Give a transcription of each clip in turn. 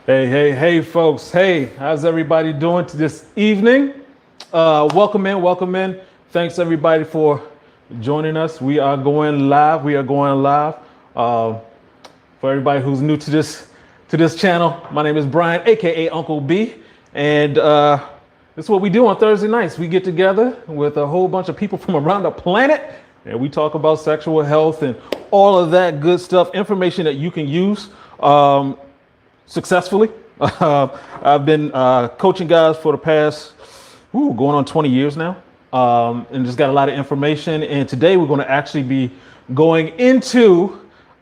Hey, folks. Hey, how's everybody doing to this evening? Welcome in. Thanks, everybody, for joining us. We are going live. Uh, for everybody who's new to this channel, my name is Brian, aka Uncle B, and this is what we do on Thursday nights. We get together with a whole bunch of people from around the planet, and we talk about sexual health and all of that good stuff, information that you can use successfully. I've been coaching guys for the past going on 20 years now, and just got a lot of information. And today we're going to actually be going into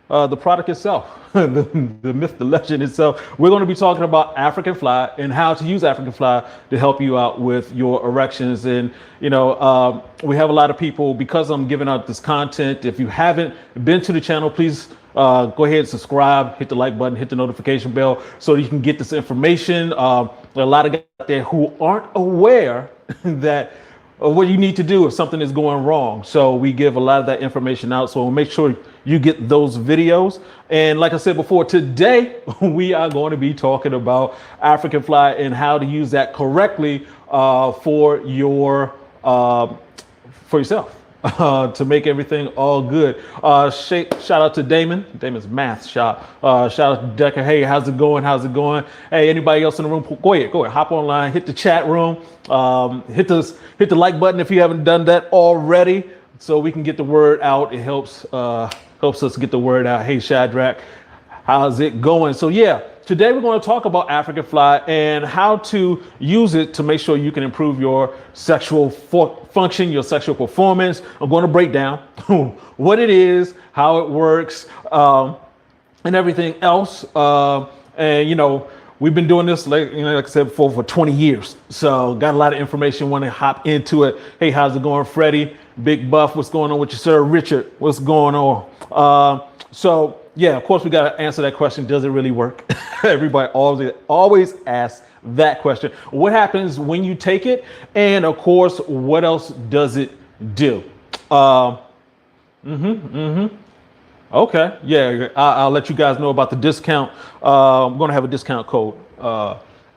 the product itself, the myth, the legend itself. We're going to be talking about African fly and how to use African fly to help you out with your erections. And we have a lot of people, because I'm giving out this content. If you haven't been to the channel, please go ahead and subscribe, hit the like button, hit the notification bell so you can get this information. There are a lot of guys out there who aren't aware that what you need to do if something is going wrong. So we give a lot of that information out. So we'll make sure you get those videos. And like I said before, today we are going to be talking about African fly and how to use that correctly for yourself. To make everything all good. Shout out to Damon. Damon's math shop. Shout out to Decker. Hey, how's it going? Hey, anybody else in the room? Go ahead. Hop online. Hit the chat room. Hit the like button if you haven't done that already, so we can get the word out. It helps us get the word out. Hey, Shadrach, how's it going? So yeah. Today we're going to talk about African fly and how to use it to make sure you can improve your sexual function, your sexual performance. I'm going to break down what it is, how it works, and everything else. We've been doing this, like I said before, for 20 years. So got a lot of information. Want to hop into it. Hey, how's it going, Freddie? Big Buff, what's going on with you, sir? Richard, what's going on? So yeah, of course, we got to answer that question. Does it really work? Everybody always asks that question. What happens when you take it? And of course, what else does it do? Okay. Yeah, I'll let you guys know about the discount. I'm going to have a discount code.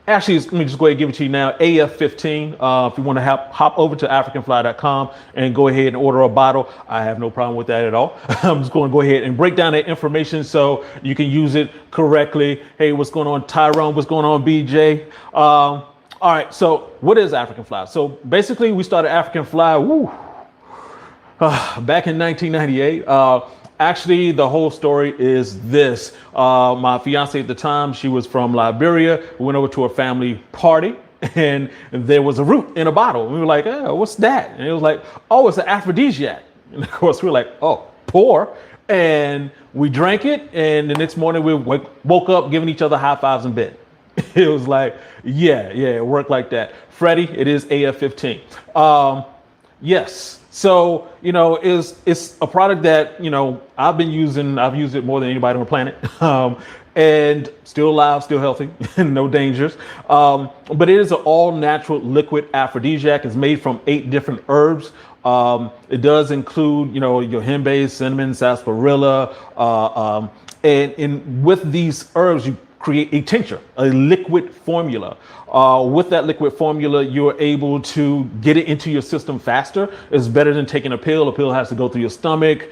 Actually, let me just go ahead and give it to you now. AF15. If you want to hop over to AfricanFly.com and go ahead and order a bottle, I have no problem with that at all. I'm just going to go ahead and break down that information so you can use it correctly. Hey, what's going on, Tyrone? What's going on, BJ? All right. So what is African fly? So basically, we started African fly back in 1998. Actually, the whole story is this. My fiance at the time, she was from Liberia. We went over to a family party and there was a root in a bottle. And we were like, oh, what's that? And it was like, oh, it's an aphrodisiac. And of course, we were like, oh, pour. And we drank it. And the next morning we woke up giving each other high fives in bed. It was like, yeah, it worked like that. Freddie, it is AF15. Yes. So, it's a product that, I've used it more than anybody on the planet, and still alive, still healthy, no dangers. But it is an all natural liquid aphrodisiac. It's made from 8 different herbs. It does include, your henbane, cinnamon, sarsaparilla, and with these herbs, you create a tincture, a liquid formula. With that liquid formula, you're able to get it into your system faster. It's better than taking a pill. A pill has to go through your stomach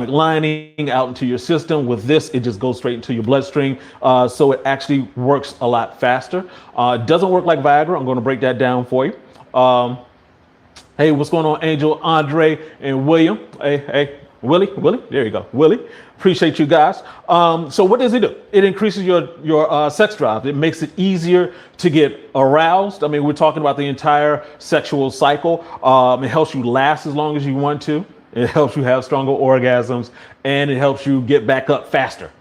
lining, out into your system. With this, it just goes straight into your bloodstream. So it actually works a lot faster. It doesn't work like Viagra. I'm going to break that down for you. Hey, what's going on, Angel, Andre, and William? Hey, Willie, there you go, Willie. Appreciate you guys. So what does it do? It increases your sex drive. It makes it easier to get aroused. I mean, we're talking about the entire sexual cycle. It helps you last as long as you want to. It helps you have stronger orgasms, and it helps you get back up faster.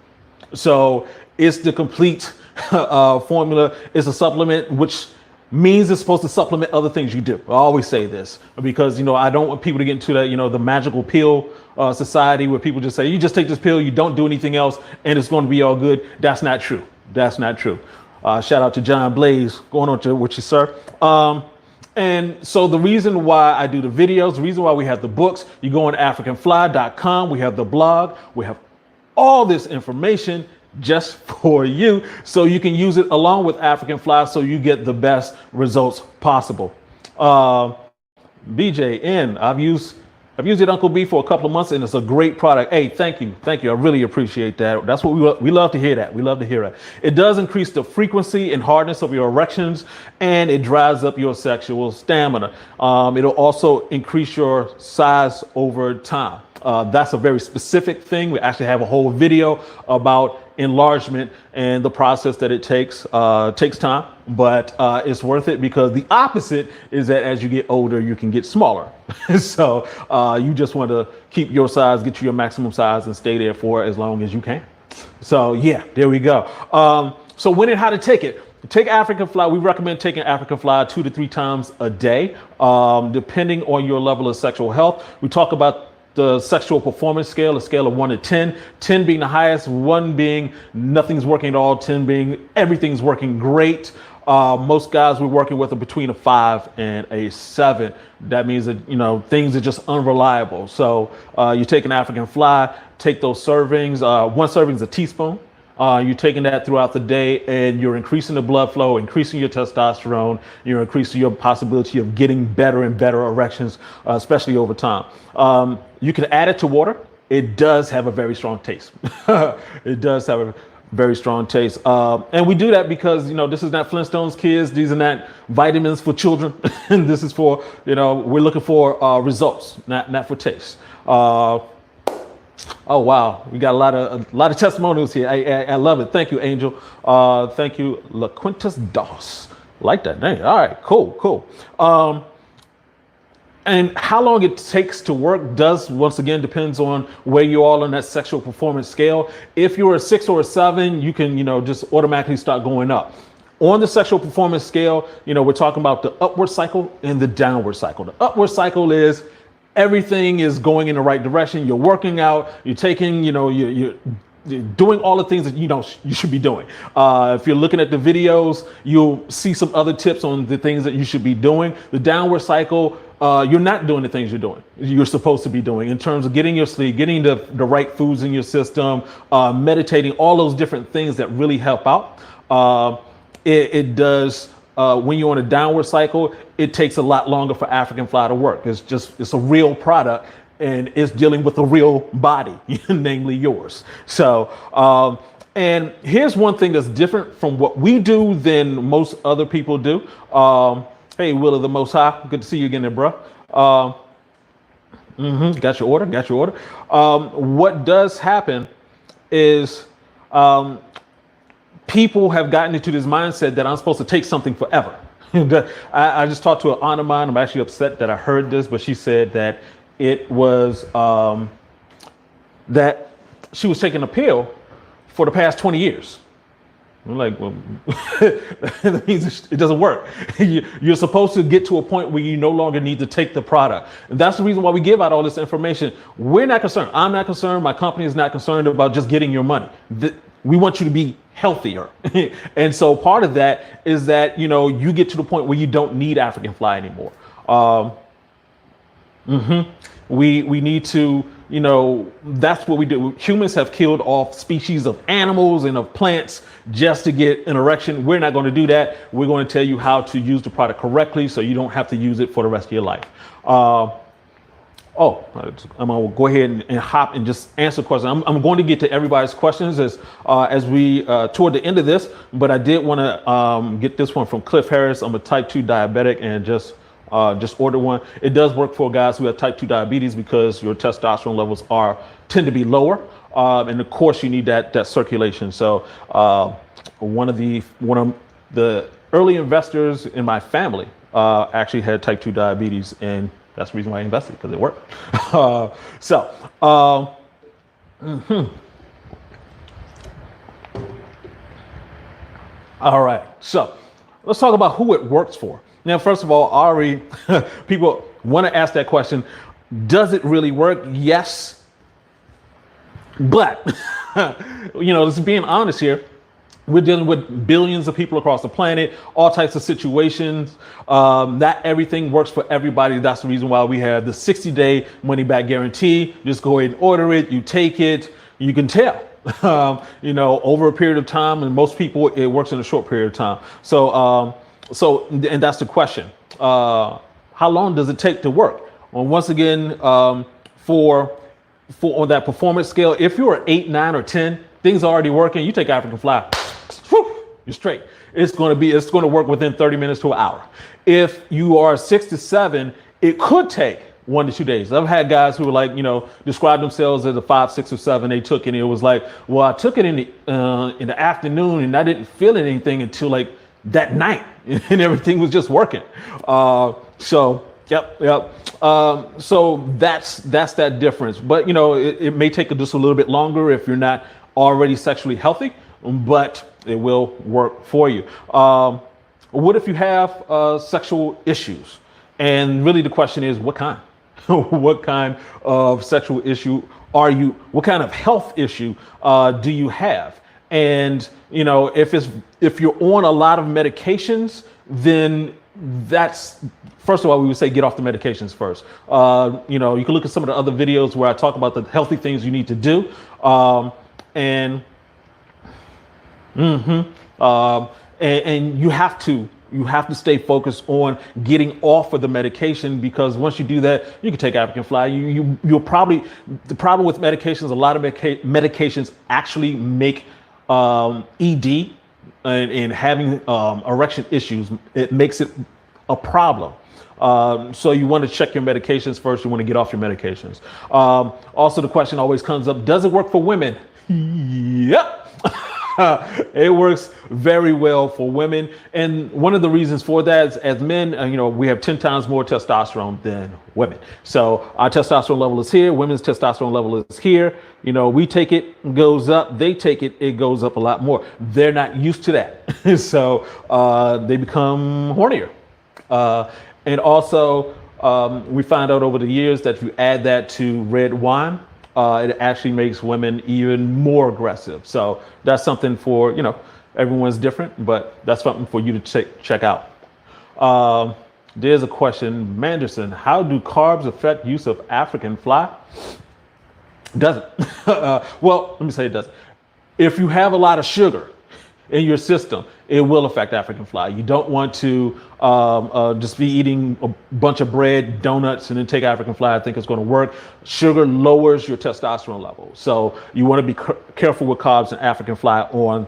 So it's the complete formula. It's a supplement, which means it's supposed to supplement other things you do. I always say this because, I don't want people to get into that, the magical pill society where people just say, you just take this pill, you don't do anything else, and it's going to be all good. That's not true. Shout out to John Blaze. Going on with you, sir. And so the reason why I do the videos, the reason why we have the books, you go on AfricanFly.com. We have the blog. We have all this information just for you, so you can use it along with African Fly so you get the best results possible. BJN, I've used it, Uncle B, for a couple of months, and it's a great product. Hey, thank you. I really appreciate that. That's what we love to hear that. We love to hear that. It does increase the frequency and hardness of your erections, and it drives up your sexual stamina. It'll also increase your size over time. That's a very specific thing. We actually have a whole video about enlargement and the process that it takes. Takes time, but it's worth it, because the opposite is that as you get older, you can get smaller. So you just want to keep your size, get you your maximum size, and stay there for as long as you can. So yeah, there we go. So when and how to take it. Take African Fly. We recommend taking African Fly 2 to 3 times a day, depending on your level of sexual health. We talk about the sexual performance scale, a scale of 1 to 10, 10 being the highest, 1 being nothing's working at all, 10 being everything's working great. Most guys we're working with are between a 5 and a 7. That means that, you know, things are just unreliable. So you take an African Fly, take those servings. 1 serving is a teaspoon. You're taking that throughout the day, and you're increasing the blood flow, increasing your testosterone, you're increasing your possibility of getting better and better erections, especially over time. You can add it to water. It does have a very strong taste. It does have a very strong taste. And we do that because, you know, this is not Flintstones kids. These are not vitamins for children. And this is for, you know, we're looking for results, not for taste. Oh, wow. We got a lot of testimonials here. I love it. Thank you, Angel. Thank you, LaQuintus Doss. Like that name. All right, cool. And how long it takes to work does, once again, depends on where you are on that sexual performance scale. If you're a 6 or a 7, you can, you know, just automatically start going up. On the sexual performance scale, you know, we're talking about the upward cycle and the downward cycle. The upward cycle is everything is going in the right direction. You're working out, you're taking, you know, you're doing all the things that you should be doing. If you're looking at the videos, you'll see some other tips on the things that you should be doing. The downward cycle, you're not doing the things you're supposed to be doing in terms of getting your sleep, getting the right foods in your system, meditating, all those different things that really help out. It does. When you're on a downward cycle, it takes a lot longer for African Fly to work. It's a real product, and it's dealing with a real body, namely yours. So, and here's one thing that's different from what we do than most other people do. Hey, Will of the Most High, good to see you again there, bro. Got your order. What does happen is, people have gotten into this mindset that I'm supposed to take something forever. I just talked to an aunt of mine. I'm actually upset that I heard this, but she said that it was that she was taking a pill for the past 20 years. I'm like, well, that means it doesn't work. You're supposed to get to a point where you no longer need to take the product. And that's the reason why we give out all this information. We're not concerned. I'm not concerned. My company is not concerned about just getting your money. We want you to be healthier. And so part of that is that, you know, you get to the point where you don't need African Fly anymore. We need to, you know, that's what we do. Humans have killed off species of animals and of plants just to get an erection. We're not going to do that. We're going to tell you how to use the product correctly so you don't have to use it for the rest of your life. I'm going to go ahead and hop and just answer questions. I'm going to get to everybody's questions as we toward the end of this, but I did want to get this one from Cliff Harris. I'm a type 2 diabetic and just ordered one. It does work for guys who have type 2 diabetes because your testosterone levels tend to be lower. And of course you need that circulation. So one of the early investors in my family actually had type 2 diabetes, and that's the reason why I invested, because it worked. All right, so let's talk about who it works for. Now, first of all, Ari, people want to ask that question. Does it really work? Yes. But, you know, just being honest here, we're dealing with billions of people across the planet, all types of situations. Not everything works for everybody. That's the reason why we have the 60-day money-back guarantee. Just go ahead and order it. You take it. You can tell. over a period of time, and most people it works in a short period of time. And that's the question. How long does it take to work? Well, once again, for on that performance scale, if you're 8, 9, or 10, things are already working. You take African Fly, whew, you're straight. It's going to work within 30 minutes to an hour. If you are 6 to 7, it could take 1 to 2 days. I've had guys who were like, describe themselves as a 5, 6, or 7. They took it, and it was like, well, I took it in the afternoon, and I didn't feel anything until like that night, and everything was just working. Yep. So that's that difference. But it may take just a little bit longer if you're not already sexually healthy, but it will work for you. What if you have sexual issues? And really the question is, what kind? What kind of sexual issue are you? What kind of health issue do you have? And if you're on a lot of medications, then that's, first of all, we would say get off the medications first. You can look at some of the other videos where I talk about the healthy things you need to do. And you have to stay focused on getting off of the medication, because once you do that, you can take African Fly. You'll probably, the problem with medications, a lot of medications actually make ED and having erection issues, it makes it a problem. So you want to check your medications first. You want to get off your medications. Also, the question always comes up, does it work for women? Yep. It works very well for women. And one of the reasons for that is, as men, we have 10 times more testosterone than women. So our testosterone level is here. Women's testosterone level is here. We take it goes up. They take it, it goes up a lot more. They're not used to that. So they become hornier. And also, we find out over the years that if you add that to red wine, it actually makes women even more aggressive. So that's something for, everyone's different, but that's something for you to check out. There's a question, Manderson, how do carbs affect use of African Fly? Doesn't. Well, let me say it doesn't. If you have a lot of sugar in your system, it will affect African Fly. You don't want to just be eating a bunch of bread, donuts, and then take African Fly. I think it's going to work. Sugar lowers your testosterone level. So you want to be careful with carbs and African Fly on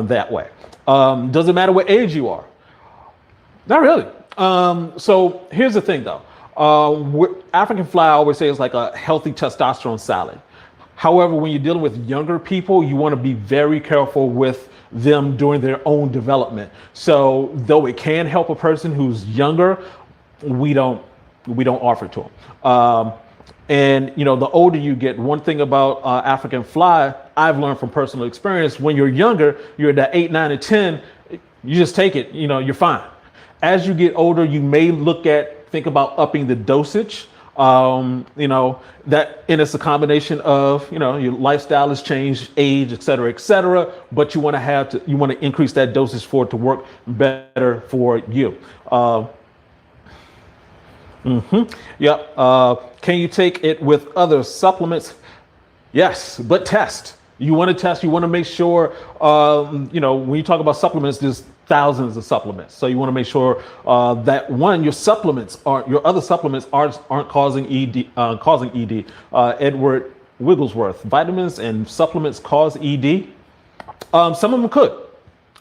that way. Doesn't matter what age you are. Not really. So here's the thing though. African Fly, I always say, is like a healthy testosterone salad. However, when you're dealing with younger people, you want to be very careful with them during their own development. So though it can help a person who's younger, we don't offer it to them. And the older you get, one thing about African Fly, I've learned from personal experience, when you're younger, you're at that 8, 9, and 10, you just take it, you're fine. As you get older, you may think about upping the dosage. That, and it's a combination of, your lifestyle has changed, age, et cetera, but you want to increase that dosage for it to work better for you. Can you take it with other supplements? Yes, but test. You want to test, you want to make sure, when you talk about supplements, there's thousands of supplements. So you want to make sure that your other supplements aren't causing ED. Edward Wigglesworth, vitamins and supplements cause ED. Some of them could.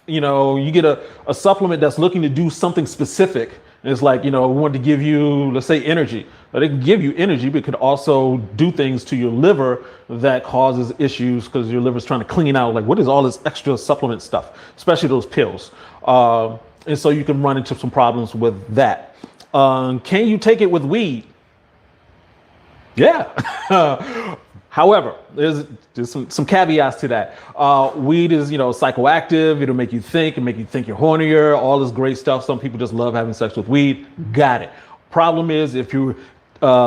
You get a supplement that's looking to do something specific. And it's like, we want to give you, let's say, energy. But it can give you energy, but it could also do things to your liver that causes issues because your liver's trying to clean out, like, what is all this extra supplement stuff, especially those pills. And so you can run into some problems with that. Can you take it with weed? Yeah. However, there's some caveats to that. Weed is, psychoactive. It'll make you think you're hornier, all this great stuff. Some people just love having sex with weed. Got it. Problem is, if you're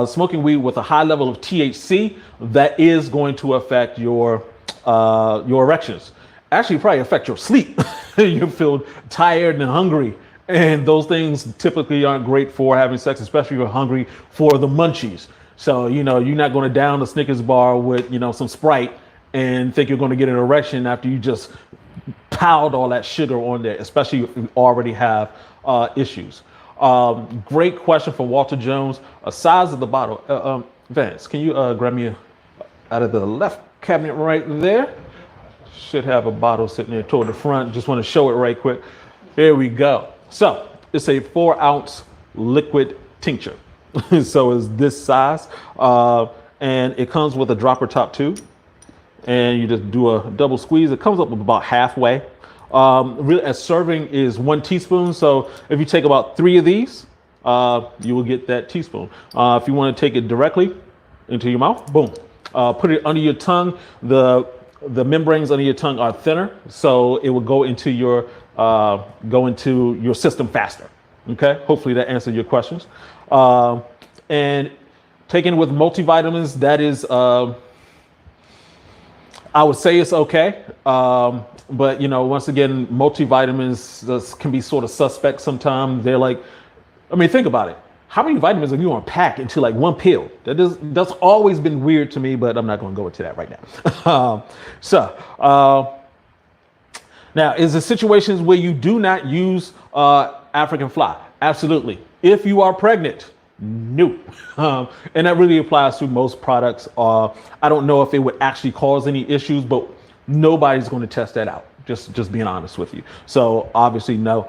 smoking weed with a high level of THC, that is going to affect your erections. Actually, probably affect your sleep. You feel tired and hungry. And those things typically aren't great for having sex, especially if you're hungry for the munchies. So, you're not going to down a Snickers bar with, some Sprite and think you're going to get an erection after you just piled all that sugar on there, especially if you already have issues. Great question from Walter Jones. Size of the bottle. Vance, can you grab me out of the left cabinet right there? Should have a bottle sitting there toward the front. Just want to show it right quick. There we go. So it's a 4-ounce liquid tincture. So it's this size. And it comes with a dropper top tube. And you just do a double squeeze. It comes up about halfway. Really, a serving is 1 teaspoon. So if you take about 3 of these, you will get that teaspoon. If you want to take it directly into your mouth, boom. Put it under your tongue. The membranes under your tongue are thinner, so it will go into your system faster. Okay, hopefully that answered your questions. And taken with multivitamins, that is, I would say it's okay. But once again, multivitamins can be sort of suspect sometimes. They're like, think about it. How many vitamins are you going to pack into like 1 pill? That's always been weird to me, but I'm not going to go into that right now. Now, is there situations where you do not use African fly? Absolutely. If you are pregnant, no. And that really applies to most products. I don't know if it would actually cause any issues, but nobody's going to test that out. Just being honest with you. So obviously, no.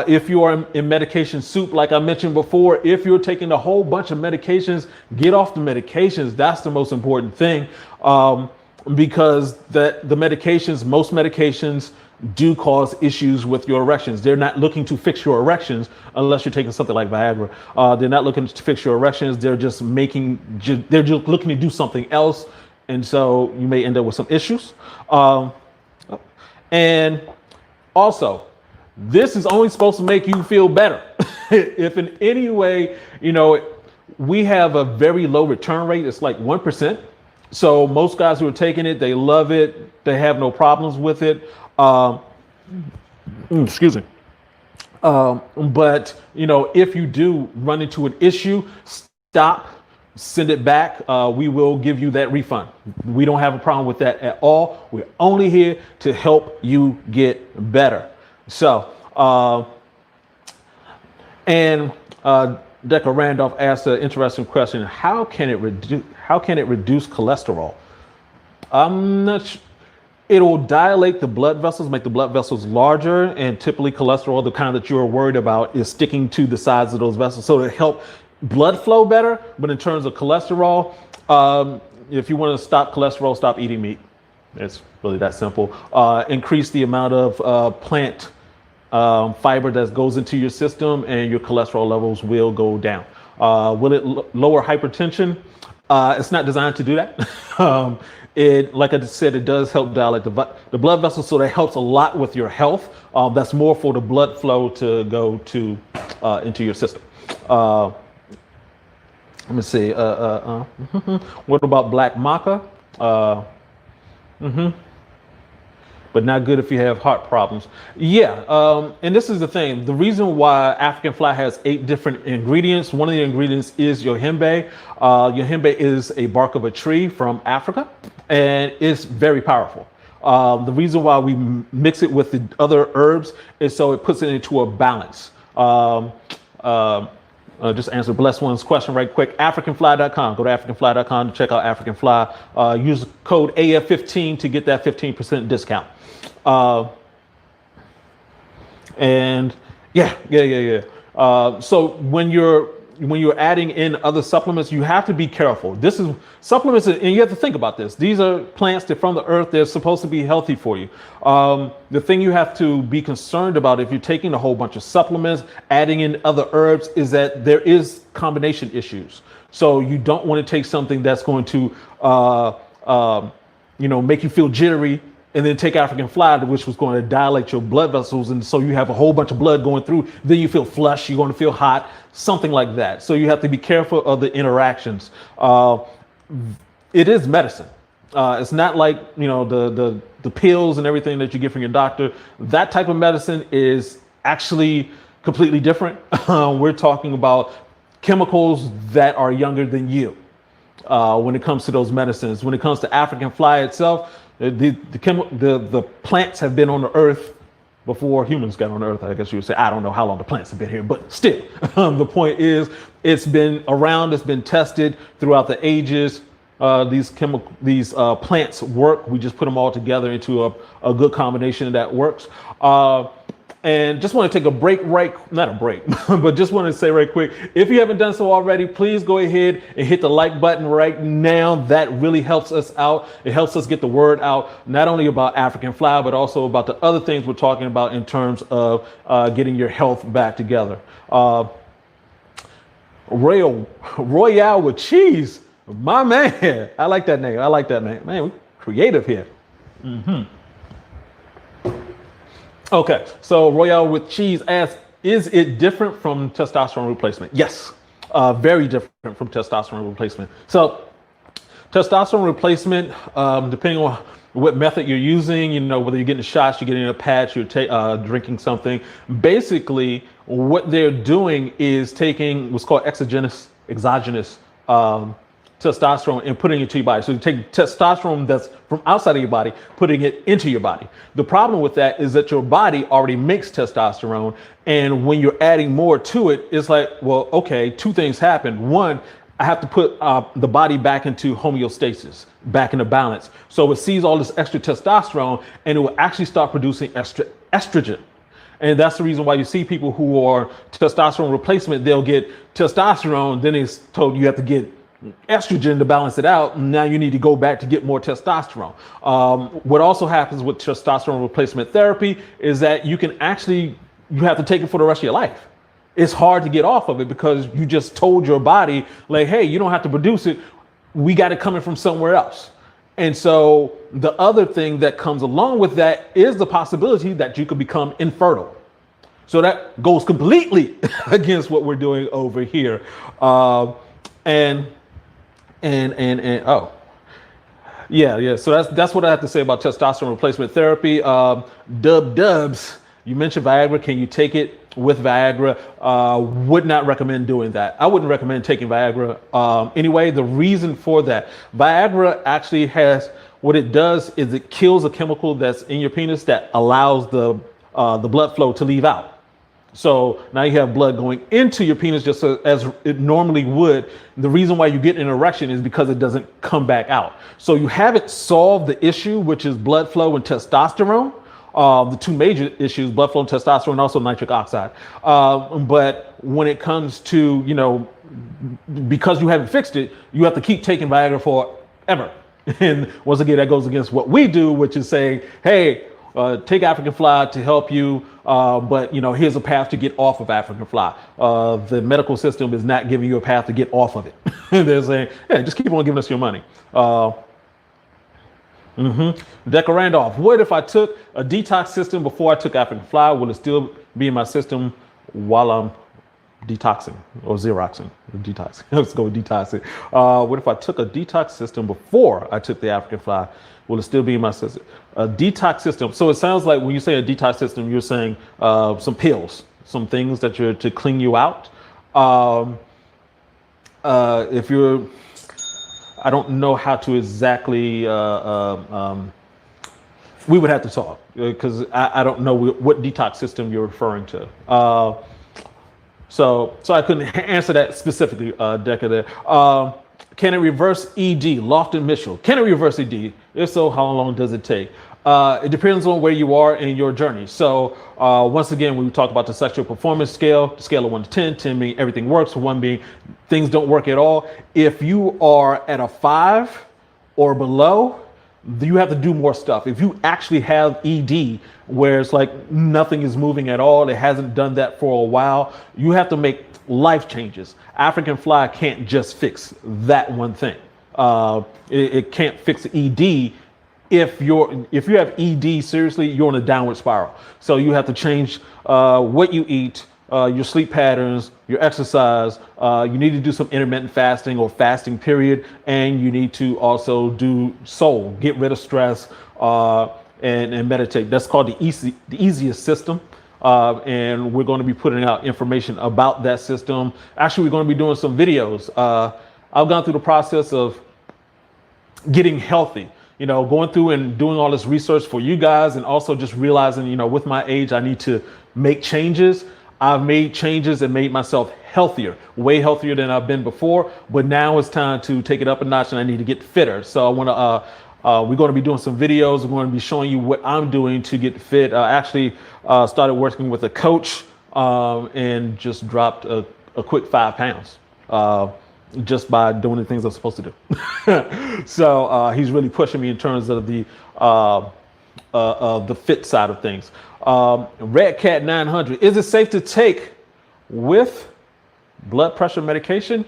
If you are in medication soup, like I mentioned before, if you're taking a whole bunch of medications, get off the medications. That's the most important thing. Because most medications do cause issues with your erections. They're not looking to fix your erections unless you're taking something like Viagra. They're not looking to fix your erections. They're just looking to do something else. And so you may end up with some issues. And also, this is only supposed to make you feel better. If in any way, we have a very low return rate. It's like 1%. So most guys who are taking it, they love it. They have no problems with it. Excuse me. But, if you do run into an issue, stop. Send it back. We will give you that refund. We don't have a problem with that at all. We're only here to help you get better. So, Decca Randolph asked an interesting question. How can it reduce cholesterol? I'm not sure. It will dilate the blood vessels, make the blood vessels larger, and typically cholesterol, the kind that you're worried about, is sticking to the sides of those vessels. So to help blood flow better, but in terms of cholesterol, if you want to stop cholesterol, stop eating meat. It's really that simple. Increase the amount of plant fiber that goes into your system, and your cholesterol levels will go down. Will it lower hypertension? It's not designed to do that. Like I said, it does help dilate the blood vessels, so that helps a lot with your health. That's more for the blood flow to go to into your system. Let me see. What about black maca? But not good if you have heart problems. Yeah. And this is the thing. The reason why African fly has 8 different ingredients. One of the ingredients is yohimbe. Yohimbe is a bark of a tree from Africa, and it's very powerful. The reason why we mix it with the other herbs is so it puts it into a balance. Just answer Blessed One's question right quick. AfricanFly.com. Go to AfricanFly.com to check out African Fly. Use code AF15 to get that 15% discount. And yeah. So when you're adding in other supplements, you have to be careful. This is supplements, and you have to think about this. These are plants that from the earth, they're supposed to be healthy for you. The thing you have to be concerned about if you're taking a whole bunch of supplements, adding in other herbs, is that there is combination issues. So you don't want to take something that's going to, make you feel jittery, and then take African fly, which was going to dilate your blood vessels. And so you have a whole bunch of blood going through. Then you feel flush, you're going to feel hot, something like that. So you have to be careful of the interactions. It is medicine. It's not like, the pills and everything that you get from your doctor. That type of medicine is actually completely different. We're talking about chemicals that are younger than you when it comes to those medicines. When it comes to African fly itself, The plants have been on the earth before humans got on Earth. I guess you would say. I don't know how long the plants have been here, but still, the point is, it's been around. It's been tested throughout the ages. These plants work. We just put them all together into a good combination that works. And just want to take a break, not a break, but just want to say right quick, if you haven't done so already, please go ahead and hit the like button right now. That really helps us out. It helps us get the word out, not only about African fly, but also about the other things we're talking about in terms of getting your health back together. Royale with cheese. My man. I like that name. Man, we're creative here. Okay, so Royale with cheese asks, is it different from testosterone replacement? Yes, very different from testosterone replacement. So testosterone replacement, depending on what method you're using, whether you're getting shots, you're getting a patch, you're drinking something. Basically, what they're doing is taking what's called exogenous testosterone and putting it into your body. So you take testosterone that's from outside of your body, putting it into your body. The problem with that is that your body already makes testosterone. And when you're adding more to it, it's like, well, okay, two things happen. One, I have to put the body back into homeostasis, back into balance. So it sees all this extra testosterone and it will actually start producing extra estrogen. And that's the reason why you see people who are testosterone replacement, they'll get testosterone, then it's told you have to get estrogen to balance it out. Now you need to go back to get more testosterone. What also happens with testosterone replacement therapy is that you have to take it for the rest of your life. It's hard to get off of it because you just told your body, like, hey, you don't have to produce it. We got it coming from somewhere else. And so the other thing that comes along with that is the possibility that you could become infertile. So that goes completely against what we're doing over here. So that's what I have to say about testosterone replacement therapy. Dubs, you mentioned Viagra. Can you take it with Viagra? Would not recommend doing that. I wouldn't recommend taking Viagra anyway. The reason for that, Viagra actually has, what it does is it kills a chemical that's in your penis that allows the blood flow to leave out. So now you have blood going into your penis just as it normally would. The reason why you get an erection is because it doesn't come back out. So you haven't solved the issue, which is blood flow and testosterone. The two major issues, blood flow and testosterone, and also nitric oxide. But when it comes to, because you haven't fixed it, you have to keep taking Viagra forever. And once again, that goes against what we do, which is saying, hey, take African fly to help you, but here's a path to get off of African fly. The medical system is not giving you a path to get off of it. They're saying, yeah, just keep on giving us your money. Decker Randolph, what if I took a detox system before I took African fly? Will it still be in my system while I'm detoxing or Xeroxing? Detoxing. Let's go with detoxing. What if I took a detox system before I took the African fly? Will it still be in my system? A detox system. So it sounds like when you say a detox system, you're saying some pills, some things that you're to clean you out. If you're, I don't know how to exactly, we would have to talk because I don't know what detox system you're referring to. So I couldn't answer that specifically, Decker there. Can it reverse ED? Lofton Mitchell. Can it reverse ED? If so, how long does it take? It depends on where you are in your journey. So once again, we talk about the sexual performance scale, the scale of 1 to 10, 10 being everything works, 1 being things don't work at all. If you are at a 5 or below, you have to do more stuff. If you actually have ED, where it's like nothing is moving at all, it hasn't done that for a while, you have to make life changes. African fly can't just fix that one thing. It can't fix ED. If you have ED, seriously, you're on a downward spiral. So you have to change what you eat, your sleep patterns, your exercise. You need to do some intermittent fasting or fasting period, and you need to also do soul, get rid of stress, and meditate. That's called the easiest system. And we're going to be putting out information about that system. Actually, we're going to be doing some videos. I've gone through the process of getting healthy. going through and doing all this research for you guys, and also just realizing, with my age, I need to make changes. I've made changes and made myself healthier, way healthier than I've been before. But now it's time to take it up a notch, and I need to get fitter. So I want to. We're going to be doing some videos. We're going to be showing you what I'm doing to get fit. I actually started working with a coach and just dropped a quick 5 pounds just by doing the things I'm supposed to do. So he's really pushing me in terms of the fit side of things. Red Cat 900. Is it safe to take with blood pressure medication?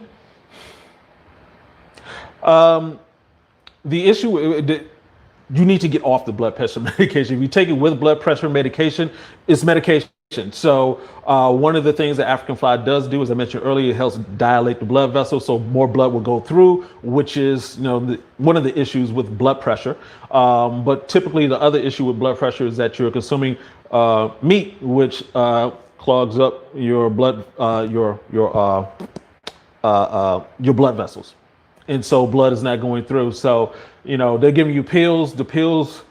The issue, you need to get off the blood pressure medication. If you take it with blood pressure medication, it's medication. So one of the things that African fly does do, as I mentioned earlier, it helps dilate the blood vessels, so more blood will go through, which is one of the issues with blood pressure. But typically, the other issue with blood pressure is that you're consuming meat, which clogs up your blood your blood vessels, and so blood is not going through. So they're giving you pills. The pills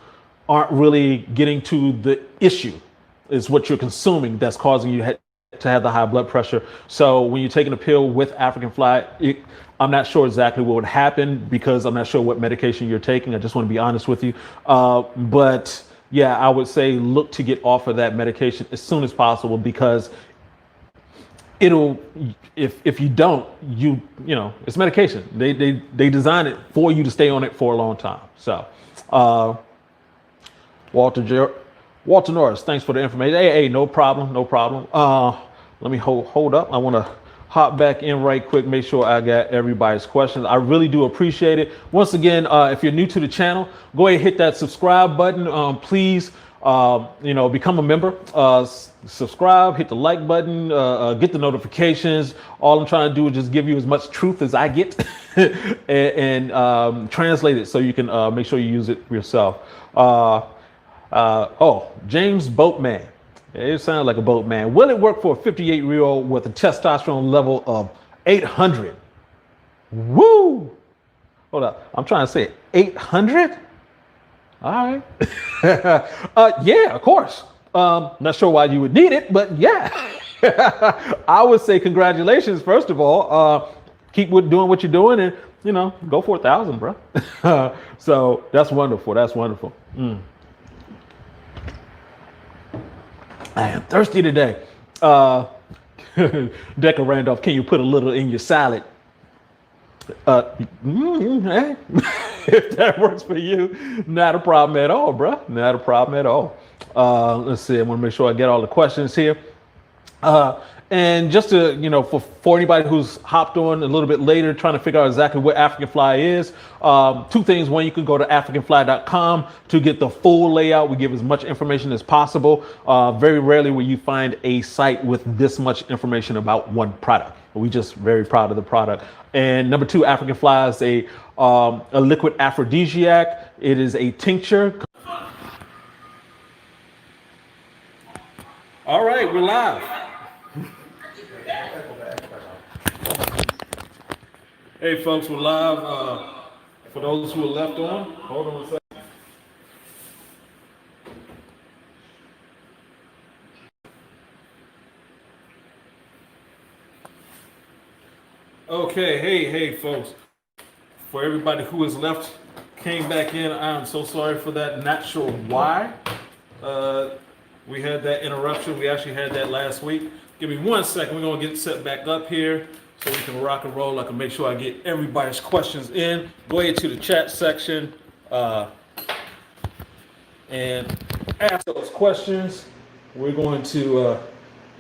aren't really getting to the issue. Is what you're consuming that's causing you to have the high blood pressure. So when you're taking a pill with African fly, I'm not sure exactly what would happen because I'm not sure what medication you're taking. I just want to be honest with you. But yeah, I would say look to get off of that medication as soon as possible, because if you don't, it's medication. They design it for you to stay on it for a long time. So Walter Norris, thanks for the information. Hey, no problem. Let me hold up. I want to hop back in right quick, make sure I got everybody's questions. I really do appreciate it. Once again, if you're new to the channel, go ahead and hit that subscribe button. Please, become a member. Subscribe, hit the like button, get the notifications. All I'm trying to do is just give you as much truth as I get and translate it so you can make sure you use it for yourself. James Boatman. It sounds like a boatman. Will it work for a 58-year-old with a testosterone level of 800? Woo! Hold up. I'm trying to say 800? All right. Yeah, of course. Not sure why you would need it, but yeah. I would say congratulations, first of all. Keep doing what you're doing and, go for 1,000, bro. So that's wonderful. That's wonderful. I am thirsty today. Decca Randolph, can you put a little in your salad? If that works for you, not a problem at all, bro. Not a problem at all. Let's see. I want to make sure I get all the questions here. And just to, for anybody who's hopped on a little bit later, trying to figure out exactly what African Fly is, 2 things. One, you can go to africanfly.com to get the full layout. We give as much information as possible. Very rarely will you find a site with this much information about one product. We're just very proud of the product. And number 2, African Fly is a liquid aphrodisiac. It is a tincture. All right, we're live. Hey folks, we're live. For those who are left on, hold on a second. Okay, hey folks. For everybody who has left, came back in, I am so sorry for that. Not sure why. We had that interruption. We actually had that last week. Give me 1 second. We're going to get set back up here so we can rock and roll. I can make sure I get everybody's questions in. Go ahead to the chat section and ask those questions. We're going to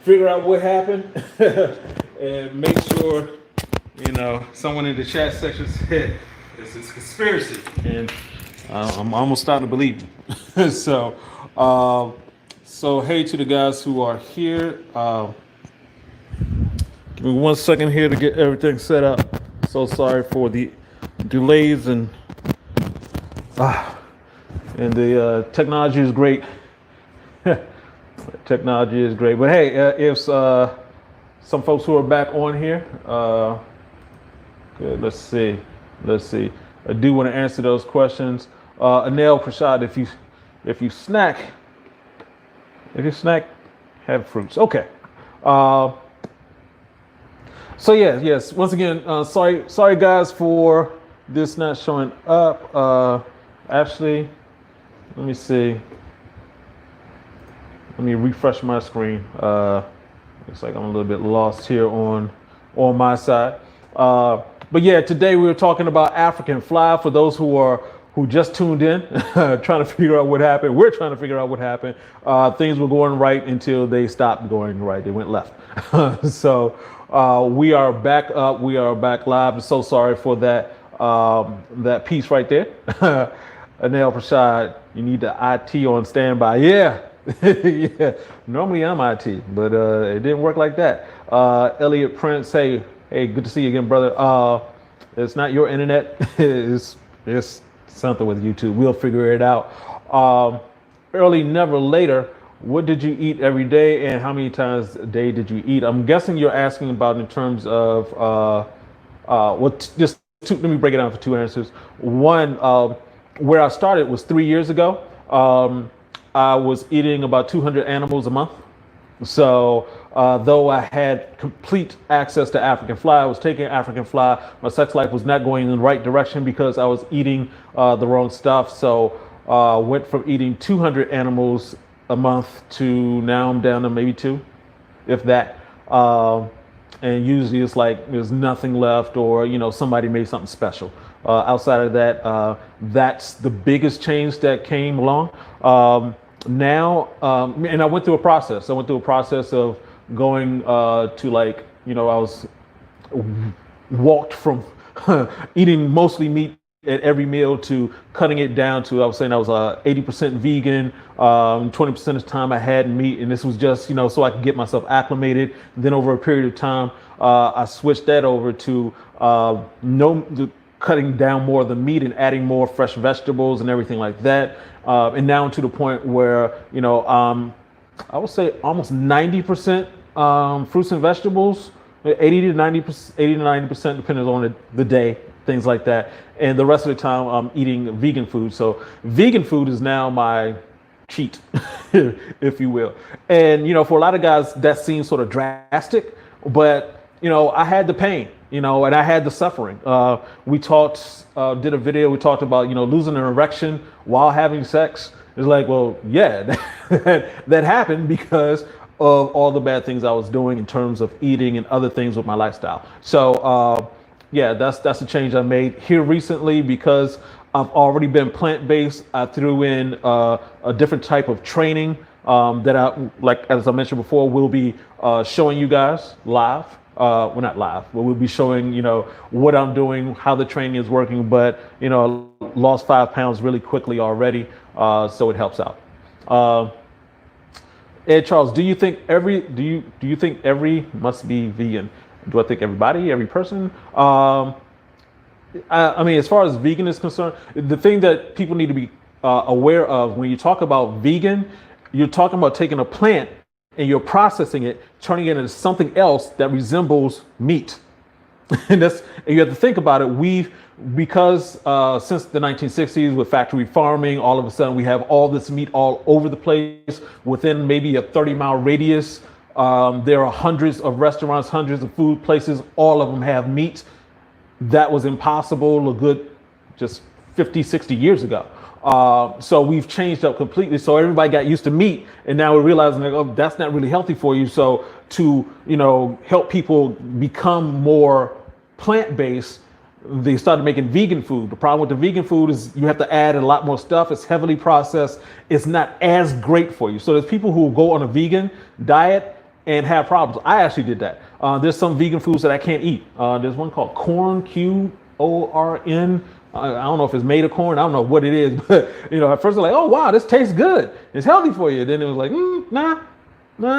figure out what happened and make sure, someone in the chat section said this is conspiracy. And I'm almost starting to believe it. So hey to the guys who are here. Give me 1 second here to get everything set up. So sorry for the delays and the technology is great. Technology is great. But hey, if some folks who are back on here, good. Let's see. I do want to answer those questions. Anil Prashad, if you snack, have fruits. Okay. Uh, so yes. Once again, sorry guys for this not showing up. Actually, let me see. Let me refresh my screen. Looks like I'm a little bit lost here on my side. But yeah, today we were talking about African fly. For those who just tuned in, trying to figure out what happened. We're trying to figure out what happened. Things were going right until they stopped going right. They went left. So we are back up. We are back live. I'm so sorry for that that piece right there. Anil Prashad, you need the IT on standby. Yeah. Yeah, normally I'm IT, but it didn't work like that. Elliot Prince, hey, good to see you again, brother. It's not your internet. it's something with YouTube. We'll figure it out. Early, never later. What did you eat every day, and how many times a day did you eat? I'm guessing you're asking about in terms of let me break it down for two answers. One, where I started was 3 years ago. I was eating about 200 animals a month. So though I had complete access to African fly, I was taking African fly. My sex life was not going in the right direction because I was eating the wrong stuff. So went from eating 200 animals a month to now I'm down to maybe 2, if that. And usually it's like there's nothing left, or somebody made something special. Outside of that, that's the biggest change that came along. And I went through a process. I went through a process of going to I was walked from eating mostly meat at every meal to cutting it down to, I was saying I was 80% vegan, 20% of the time I had meat. And this was just, so I could get myself acclimated. Then over a period of time, I switched that over to cutting down more of the meat and adding more fresh vegetables and everything like that. And now to the point where, I would say almost 90% fruits and vegetables, 80 to 90%, depending on the day, things like that. And the rest of the time I'm eating vegan food. So vegan food is now my cheat, if you will. And, for a lot of guys that seems sort of drastic, but, I had the pain, and I had the suffering. We did a video, we talked about, losing an erection while having sex. It's like, well, yeah, that happened because of all the bad things I was doing in terms of eating and other things with my lifestyle. So, yeah, that's a change I made here recently because I've already been plant-based. I threw in a different type of training that as I mentioned before, we'll be showing you guys live. Well, not live, but we'll be showing, what I'm doing, how the training is working. But, lost 5 pounds really quickly already. So it helps out. Ed Charles, do you think every must be vegan? Do I think everybody, every person? I mean, as far as vegan is concerned, the thing that people need to be aware of when you talk about vegan, you're talking about taking a plant and you're processing it, turning it into something else that resembles meat. And you have to think about it. Because since the 1960s with factory farming, all of a sudden we have all this meat all over the place within maybe a 30-mile radius. There are hundreds of restaurants, hundreds of food places. All of them have meat. That was impossible a good just 50, 60 years ago. So we've changed up completely. So everybody got used to meat, and now we're realizing that, oh, that's not really healthy for you. So to help people become more plant-based, they started making vegan food. The problem with the vegan food is you have to add a lot more stuff. It's heavily processed. It's not as great for you. So there's people who go on a vegan diet and have problems. I actually did that. There's some vegan foods that I can't eat. There's one called corn, Qorn. I don't know if it's made of corn. I don't know what it is, but at first I'm like, oh wow, this tastes good. It's healthy for you. Then it was like, nah,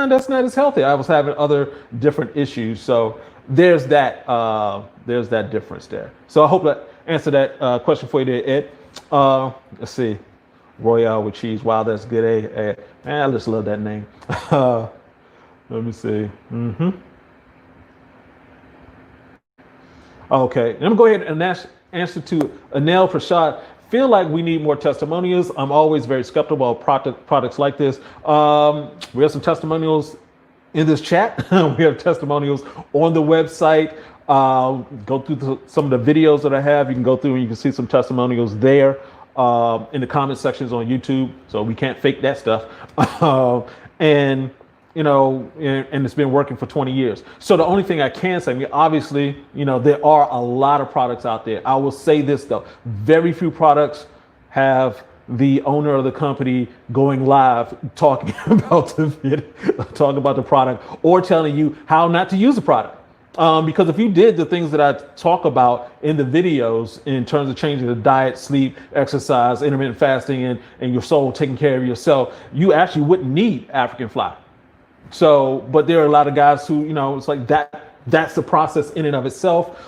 that's not as healthy. I was having other different issues. So there's that difference there. So I hope that answered that question for you there, Ed. Let's see. Royale with cheese. Wow, that's good. I just love that name. Let me see. Okay, and I'm going to go ahead and answer to Anil Prashad. feel like we need more testimonials. I'm always very skeptical of products like this. We have some testimonials in this chat. We have testimonials on the website. Go through some of the videos that I have. You can go through and you can see some testimonials there in the comment sections on YouTube. So we can't fake that stuff. And it's been working for 20 years. So the only thing I can say, I mean, obviously, there are a lot of products out there. I will say this though, very few products have the owner of the company going live talking about the product or telling you how not to use the product. Because if you did the things that I talk about in the videos in terms of changing the diet, sleep, exercise, intermittent fasting, and your soul, taking care of yourself, you actually wouldn't need African fly. So, but there are a lot of guys who, it's like that's the process in and of itself.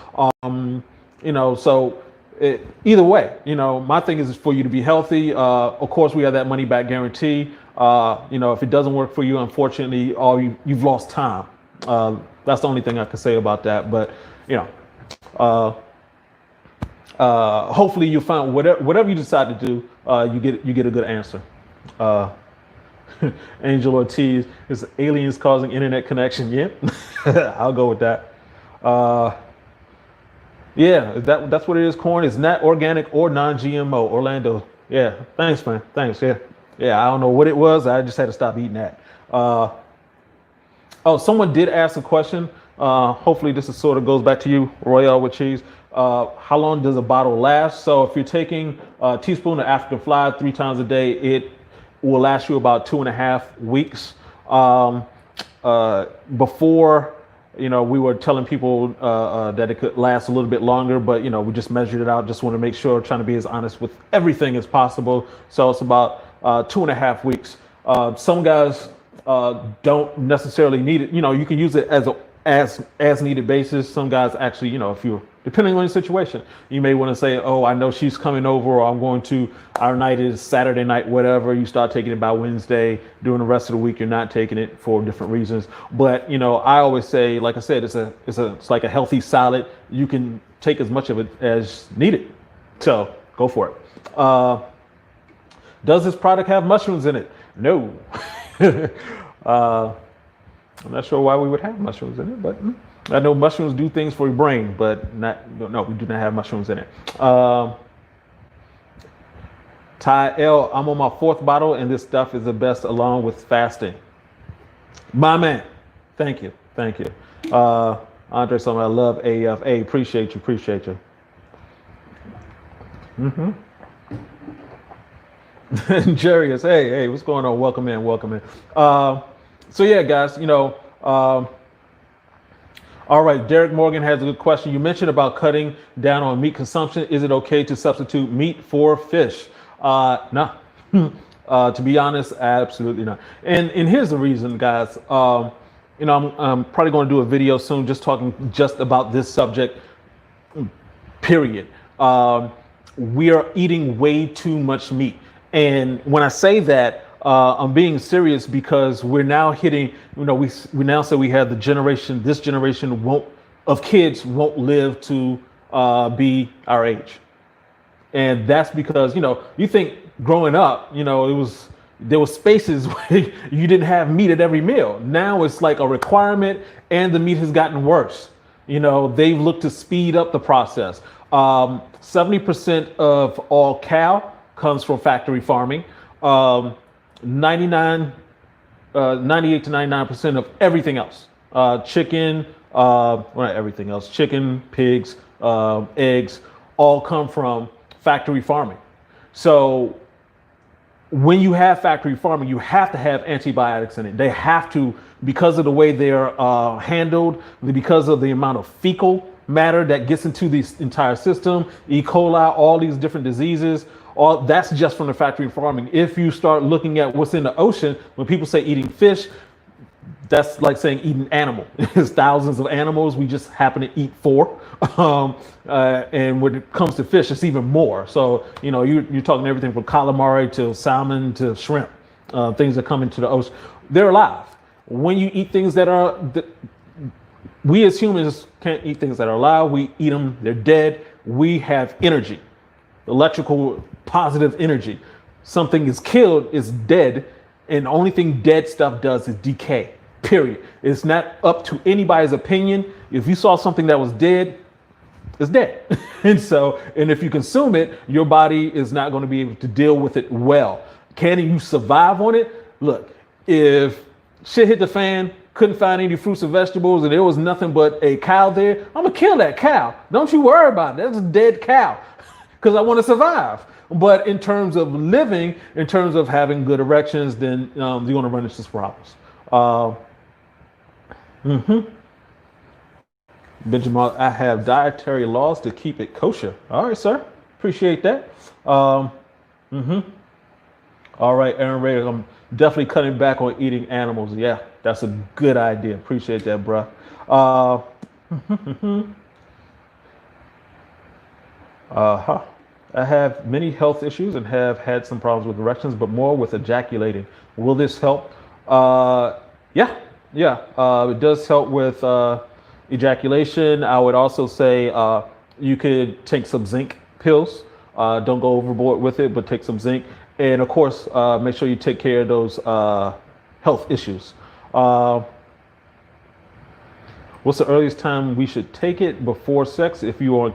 Either way, my thing is for you to be healthy. Of course, we have that money back guarantee. If it doesn't work for you, unfortunately, you've lost time. That's the only thing I can say about that. But, hopefully you find whatever you decide to do, you get a good answer. Angel Ortiz, is aliens causing internet connection? Yeah, I'll go with that. Yeah, that's what it is. Corn is not organic or non-GMO. Orlando. Yeah, thanks, man. Thanks. Yeah. I don't know what it was. I just had to stop eating that. Someone did ask a question. Hopefully this sort of goes back to you, Royale with cheese. How long does a bottle last? So if you're taking a teaspoon of African fly 3 times a day, it will last you about 2.5 weeks. Before, we were telling people that it could last a little bit longer, but we just measured it out. Just want to make sure, trying to be as honest with everything as possible. So it's about 2.5 weeks. Some guys don't necessarily need it. You can use it as needed basis. Some guys actually, if you're depending on your situation, you may want to say, oh, I know she's coming over, or I'm going to, our night is Saturday night, whatever. You start taking it by Wednesday. During the rest of the week, you're not taking it for different reasons. But, I always say, like I said, it's like a healthy salad. You can take as much of it as needed. So go for it. Does this product have mushrooms in it? No. I'm not sure why we would have mushrooms in it, but I know mushrooms do things for your brain, but no, we do not have mushrooms in it. Ty L, I'm on my 4th bottle, and this stuff is the best along with fasting. My man, thank you. Andre, something I love AF. Hey, appreciate you. Jerry is, hey, what's going on? Welcome in. So yeah, guys, all right, Derek Morgan has a good question. You mentioned about cutting down on meat consumption. Is it okay to substitute meat for fish? No. To be honest, absolutely not. And here's the reason, guys. I'm probably going to do a video soon just talking just about this subject, period. We are eating way too much meat. And when I say that, I'm being serious because we're now hitting, we now say we have this generation of kids won't live to be our age. And that's because, you think growing up, there were spaces where you didn't have meat at every meal. Now it's like a requirement, and the meat has gotten worse. They've looked to speed up the process. 70% of all cow comes from factory farming. 98 to 99% of everything else, chicken, not everything else, chicken, pigs, eggs, all come from factory farming. So when you have factory farming, you have to have antibiotics in it. They have to, because of the way they're handled, because of the amount of fecal matter that gets into the entire system, E. coli, all these different diseases. All that's just from the factory farming. If you start looking at what's in the ocean, when people say eating fish, that's like saying eating animal. There's thousands of animals. We just happen to eat 4. And when it comes to fish, it's even more. So, you're talking everything from calamari to salmon to shrimp, things that come into the ocean. They're alive. When you eat things we as humans can't eat things that are alive. We eat them, they're dead. We have energy. Electrical positive energy. Something is killed, is dead, and the only thing dead stuff does is decay, period. It's not up to anybody's opinion. If you saw something that was dead, it's dead. And if you consume it, your body is not going to be able to deal with it well. Can you survive on it? Look, if shit hit the fan, couldn't find any fruits and vegetables, and there was nothing but a cow there, I'm gonna kill that cow. Don't you worry about it. That's a dead cow, because I want to survive. But in terms of living, in terms of having good erections, then you're gonna run into some problems. Benjamin, I have dietary laws to keep it kosher. All right, sir. Appreciate that. All right, Aaron Ray, I'm definitely cutting back on eating animals. Yeah, that's a good idea. Appreciate that, bro. I have many health issues and have had some problems with erections, but more with ejaculating. Will this help? Yeah. It does help with ejaculation. I would also say you could take some zinc pills. Don't go overboard with it, but take some zinc. And of course, make sure you take care of those health issues. What's the earliest time we should take it before sex if you are in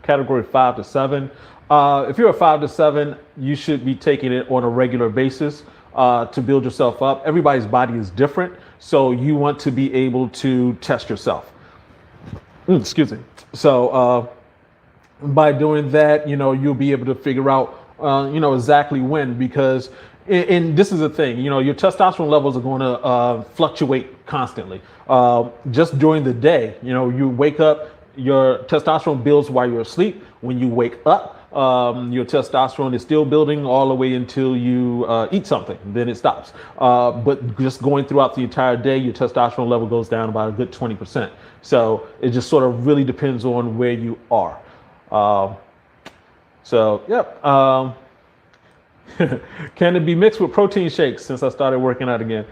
category 5 to 7? If you're a 5 to 7, you should be taking it on a regular basis to build yourself up. Everybody's body is different, so you want to be able to test yourself. Excuse me. So by doing that, you'll be able to figure out, exactly when, because and this is the thing, your testosterone levels are going to fluctuate constantly. Just during the day, you wake up, your testosterone builds while you're asleep. When you wake up, your testosterone is still building all the way until you eat something, then it stops. But just going throughout the entire day, your testosterone level goes down about a good 20%. So it just sort of really depends on where you are. Can it be mixed with protein shakes since I started working out again?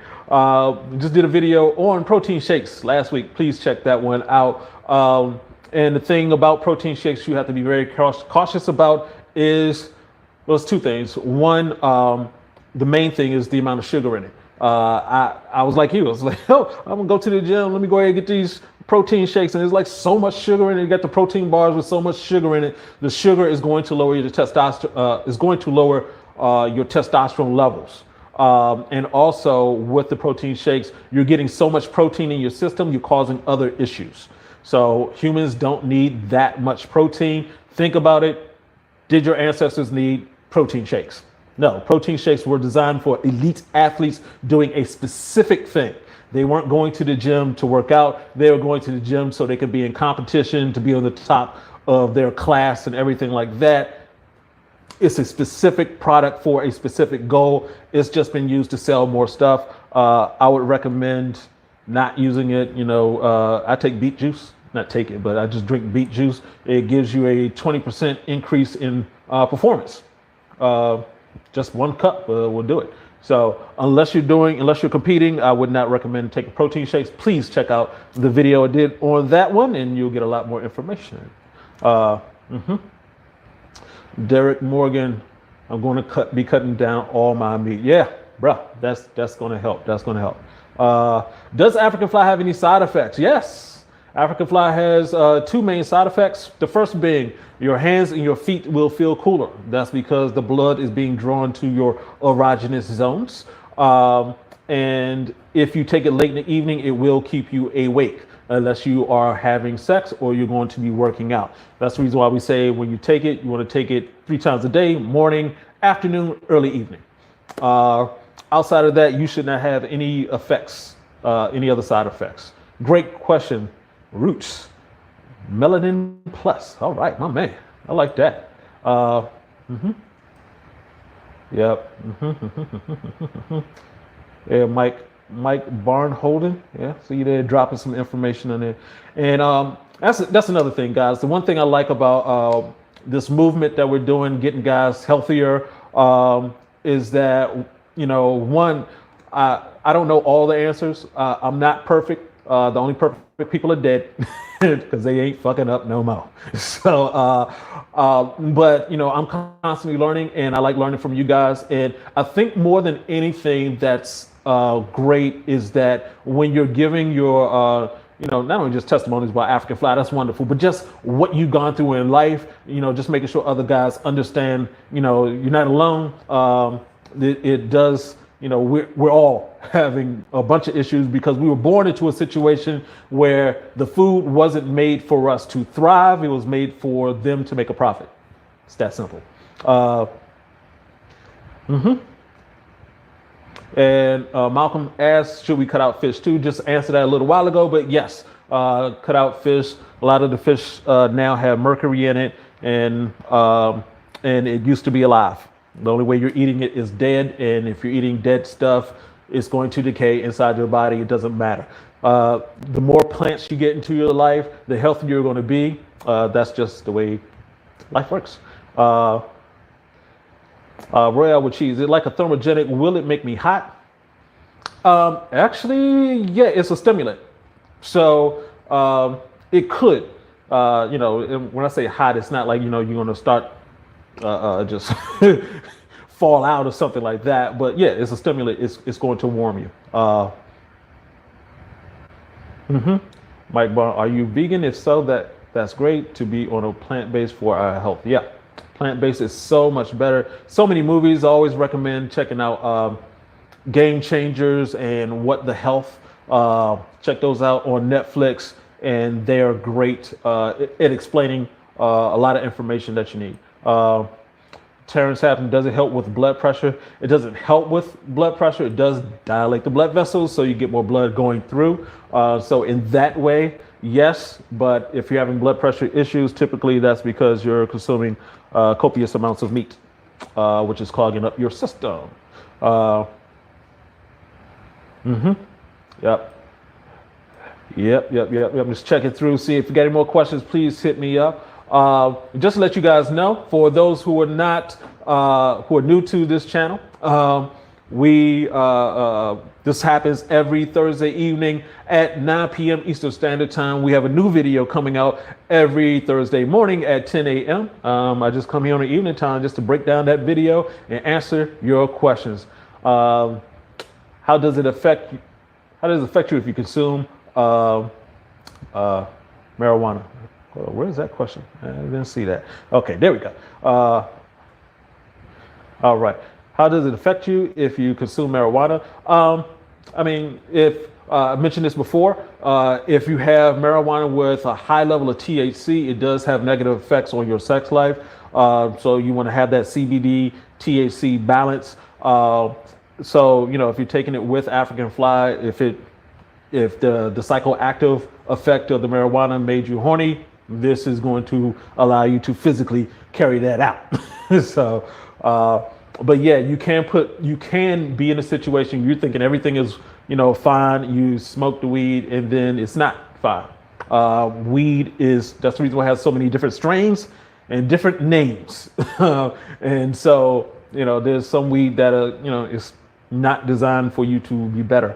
Just did a video on protein shakes last week. Please check that one out. And the thing about protein shakes you have to be very cautious about is, well, it's two things. One, the main thing is the amount of sugar in it. I was like you. I was like, oh, I'm gonna go to the gym. Let me go ahead and get these protein shakes, and there's like so much sugar in it. You got the protein bars with so much sugar in it. The sugar is going to lower your testosterone. Is going to lower your testosterone levels. And also with the protein shakes, you're getting so much protein in your system, you're causing other issues. So humans don't need that much protein. Think about it. Did your ancestors need protein shakes? No, protein shakes were designed for elite athletes doing a specific thing. They weren't going to the gym to work out. They were going to the gym so they could be in competition, to be on the top of their class and everything like that. It's a specific product for a specific goal. It's just been used to sell more stuff. I would recommend not using it. I take beet juice, not take it, but I just drink beet juice. It gives you a 20% increase in performance. Just 1 cup will do it. So unless you're competing, I would not recommend taking protein shakes. Please check out the video I did on that one, and you'll get a lot more information. Derek Morgan, I'm going to be cutting down all my meat. Yeah, bro, that's going to help. That's going to help. Does African fly have any side effects? Yes. African fly has 2 main side effects. The first being your hands and your feet will feel cooler. That's because the blood is being drawn to your erogenous zones. And if you take it late in the evening, it will keep you awake unless you are having sex or you're going to be working out. That's the reason why we say when you take it, you want to take it 3 times a day, morning, afternoon, early evening. Outside of that, you should not have any effects, any other side effects. Great question. Roots, melanin plus. All right, my man. I like that. Yep. Yeah, Mike Barnholden. Yeah, see you there dropping some information on there. And that's another thing, guys. The one thing I like about this movement that we're doing, getting guys healthier, is that, one, I don't know all the answers. I'm not perfect. The only perfect people are dead. because they ain't fucking up no more. So, but I'm constantly learning, and I like learning from you guys. And I think more than anything that's great is that when you're giving your not only just testimonies about African Fly, that's wonderful, but just what you've gone through in life, just making sure other guys understand, you're not alone. It does, we're all having a bunch of issues because we were born into a situation where the food wasn't made for us to thrive. It was made for them to make a profit. It's that simple. And Malcolm asked, should we cut out fish too? Just answered that a little while ago, but yes, cut out fish. A lot of the fish now have mercury in it, and it used to be alive. The only way you're eating it is dead, and if you're eating dead stuff, it's going to decay inside your body. It doesn't matter. The more plants you get into your life, the healthier you're going to be. That's just the way life works. Royale with cheese. Is it like a thermogenic? Will it make me hot? Actually, yeah, it's a stimulant. So it could. When I say hot, it's not like you're going to start just fall out or something like that. But yeah, it's a stimulant. It's going to warm you. Mike Bar, are you vegan? If so, that's great to be on a plant-based for our health. Yeah. Plant-based is so much better. So many movies. I always recommend checking out Game Changers and What the Health. Check those out on Netflix, and they're great at explaining a lot of information that you need. Terrence Happen, does it help with blood pressure? It doesn't help with blood pressure. It does dilate the blood vessels, so you get more blood going through. So in that way, yes, but if you're having blood pressure issues, typically that's because you're consuming copious amounts of meat, which is clogging up your system. Yep. Just checking through, see if you got any more questions, please hit me up. Just to let you guys know, for those who are who are new to this channel, this happens every Thursday evening at 9 p.m. Eastern Standard Time. We have a new video coming out every Thursday morning at 10 a.m. I just come here on the evening time just to break down that video and answer your questions. How does it affect you? How does it affect you if you consume marijuana? Where's that question? I didn't see that. Okay, there we go. All right. How does it affect you if you consume marijuana? If I mentioned this before, if you have marijuana with a high level of THC, it does have negative effects on your sex life. So you want to have that CBD THC balance. So if you're taking it with African Fly, if the psychoactive effect of the marijuana made you horny, this is going to allow you to physically carry that out. So, but yeah, you can be in a situation you're thinking everything is, fine. You smoke the weed and then it's not fine. Weed that's the reason why it has so many different strains and different names. And so, there's some weed that, is not designed for you to be better.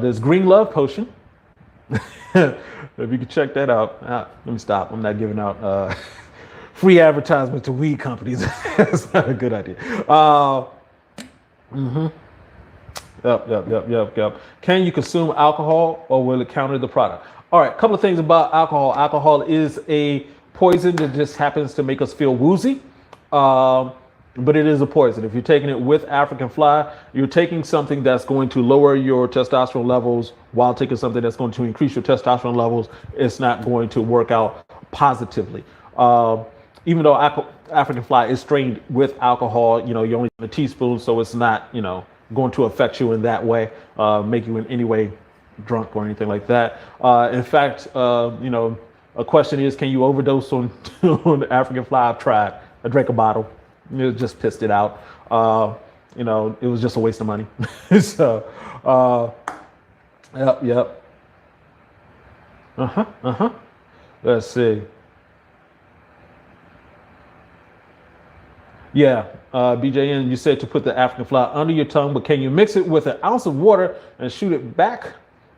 There's Green Love Potion. If you could check that out. Let me stop. I'm not giving out free advertisement to weed companies. That's not a good idea. Yep. Can you consume alcohol or will it counter the product? All right, a couple of things about alcohol. Alcohol is a poison that just happens to make us feel woozy. But it is a poison. If you're taking it with African Fly, you're taking something that's going to lower your testosterone levels while taking something that's going to increase your testosterone levels. It's not going to work out positively. Even though African Fly is strained with alcohol, you're only a teaspoon, so it's not, going to affect you in that way, make you in any way drunk or anything like that. In fact, a question is, can you overdose on African Fly? I've tried. I drank a bottle. Just pissed it out. It was just a waste of money. So, yep. Let's see. Yeah, BJN, you said to put the African Fly under your tongue, but can you mix it with an ounce of water and shoot it back?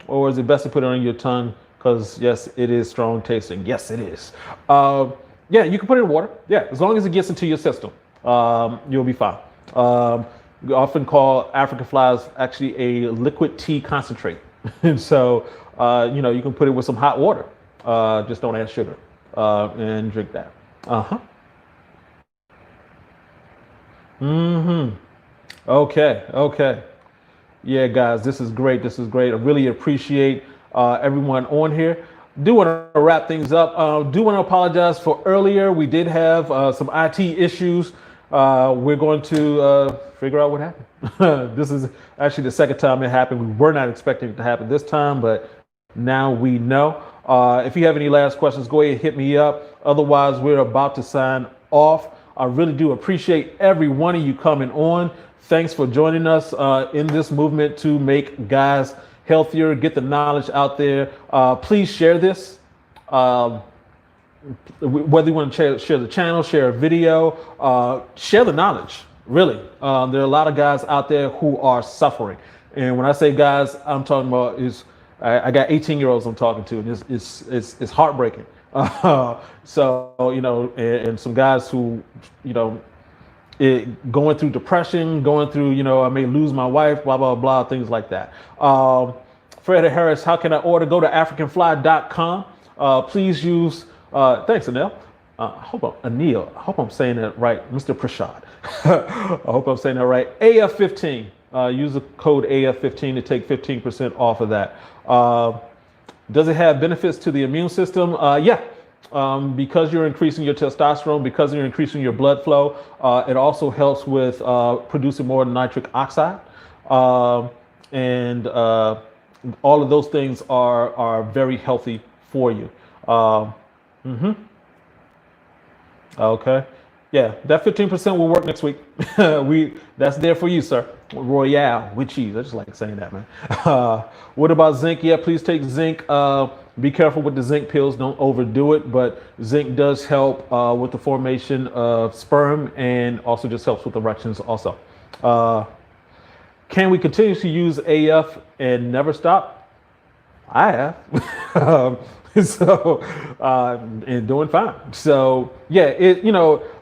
Or is it best to put it on your tongue because yes, it is strong tasting. Yes, it is. Yeah, you can put it in water. Yeah, as long as it gets into your system, you'll be fine. We often call African flies actually a liquid tea concentrate. And so, you can put it with some hot water. Just don't add sugar and drink that. Uh-huh. Mm-hmm. Okay, okay. Yeah, guys, this is great. This is great. I really appreciate everyone on here. Do want to wrap things up. Do want to apologize for earlier. We did have some IT issues. We're going to figure out what happened. This is actually the second time it happened. We were not expecting it to happen this time, but now we know. If you have any last questions, go ahead and hit me up. Otherwise, we're about to sign off. I really do appreciate every one of you coming on. Thanks for joining us in this movement to make guys healthier, get the knowledge out there. Please share this. Whether you want to share the channel, share a video, share the knowledge, really. There are a lot of guys out there who are suffering. And when I say guys, I'm talking about I got 18-year-olds I'm talking to, and it's heartbreaking. So, and some guys who, going through depression, going through, I may lose my wife, blah, blah, blah, things like that. Fred Harris, how can I order? Go to africanfly.com. Please use, thanks, Anil. Anil, I hope I'm saying that right. Mr. Prashad. I hope I'm saying that right. AF15. Use the code AF15 to take 15% off of that. Does it have benefits to the immune system? Yeah. Because you're increasing your testosterone, because you're increasing your blood flow, it also helps with producing more nitric oxide. And all of those things are very healthy for you. Okay. Yeah, that 15% will work next week. That's there for you, sir. Royale with cheese. I just like saying that, man. What about zinc? Yeah, please take zinc. Be careful with the zinc pills. Don't overdo it. But zinc does help with the formation of sperm and also just helps with erections also. Can we continue to use AF and never stop? I have. And doing fine. So yeah,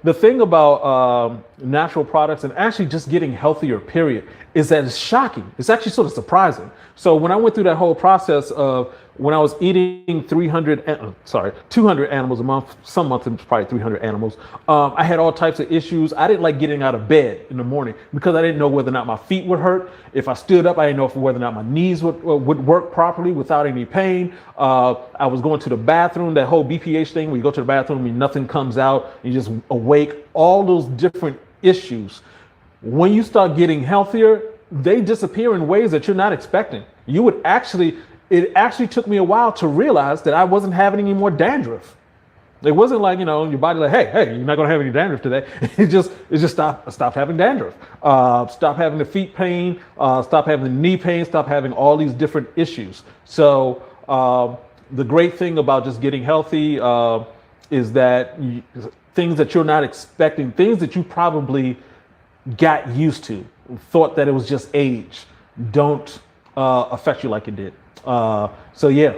the thing about natural products and actually just getting healthier, period, is that it's shocking. It's actually sort of surprising. So when I went through that whole process of when I was eating 200 animals a month, some months it was probably 300 animals. I had all types of issues. I didn't like getting out of bed in the morning because I didn't know whether or not my feet would hurt. If I stood up, I didn't know whether or not my knees would work properly without any pain. I was going to the bathroom, that whole BPH thing where you go to the bathroom and nothing comes out, you just awake, all those different issues. When you start getting healthier, they disappear in ways that you're not expecting. It actually took me a while to realize that I wasn't having any more dandruff. It wasn't like, your body like, hey, you're not going to have any dandruff today. It just stopped having dandruff. Stop having the feet pain, stop having the knee pain, stop having all these different issues. So the great thing about just getting healthy is that things that you're not expecting, things that you probably got used to, thought that it was just age, don't affect you like it did. So yeah.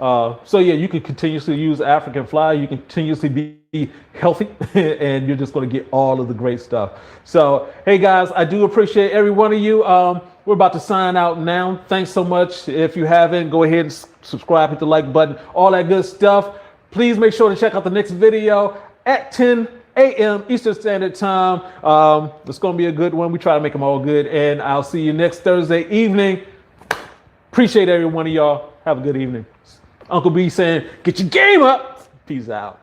You can continuously use African Fly. You can continuously be healthy, and you're just going to get all of the great stuff. So, hey guys, I do appreciate every one of you. We're about to sign out now. Thanks so much. If you haven't, go ahead and subscribe, hit the like button, all that good stuff. Please make sure to check out the next video at 10 a.m. Eastern Standard Time. It's going to be a good one. We try to make them all good, and I'll see you next Thursday evening. Appreciate every one of y'all. Have a good evening. Uncle B saying, get your game up. Peace out.